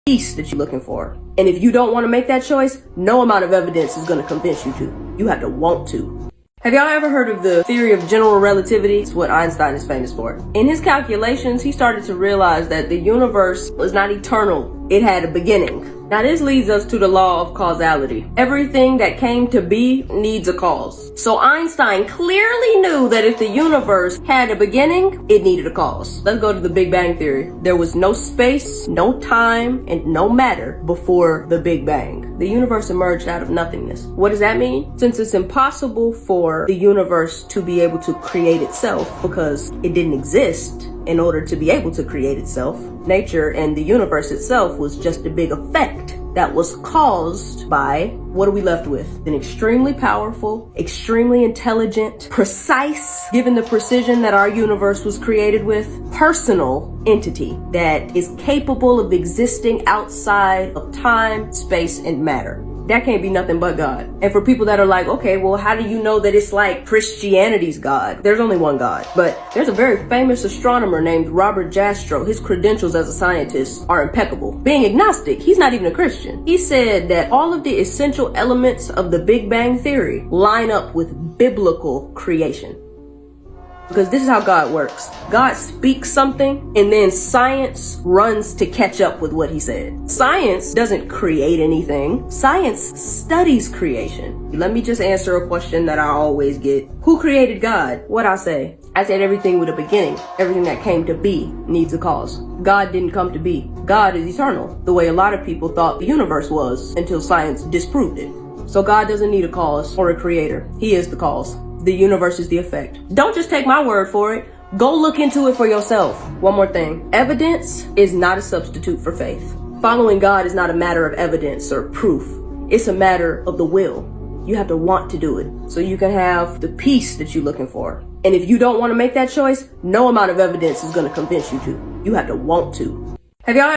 peace that you're looking for. And if you don't want to make that choice, no amount of evidence is going to convince you to. You have to want to. Have y'all ever heard of the theory of general relativity? It's what Einstein is famous for. In his calculations, he started to realize that the universe was not eternal. It had a beginning. Now this leads us to the law of causality. Everything that came to be needs a cause. So Einstein clearly knew that if the universe had a beginning, it needed a cause. Let's go to the Big Bang Theory. There was no space, no time, and no matter before the Big Bang. The universe emerged out of nothingness. What does that mean? Since it's impossible for the universe to be able to create itself because it didn't exist in order to be able to create itself, nature and the universe itself was just a big effect that was caused by, what are we left with? An extremely powerful, extremely intelligent, precise, given the precision that our universe was created with, personal entity that is capable of existing outside of time, space, and matter. That can't be nothing but God. And for people that are like, okay, well, how do you know that it's like Christianity's God? There's only one God. But there's a very famous astronomer named Robert Jastrow. His credentials as a scientist are impeccable. Being agnostic, he's not even a Christian. He said that all of the essential elements of the Big Bang Theory line up with biblical creation. Because this is how God works. God speaks something and then science runs to catch up with what he said. Science doesn't create anything. Science studies creation. Let me just answer a question that I always get. Who created God? What'd I say? I said everything with a beginning. Everything that came to be needs a cause. God didn't come to be. God is eternal, the way a lot of people thought the universe was until science disproved it. So God doesn't need a cause or a creator. He is the cause. The universe is the effect. Don't just take my word for it. Go look into it for yourself. One more thing. Evidence is not a substitute for faith. Following God is not a matter of evidence or proof. It's a matter of the will. You have to want to do it so you can have the peace that you're looking for. And if you don't want to make that choice, no amount of evidence is going to convince you to. You have to want to. Have y'all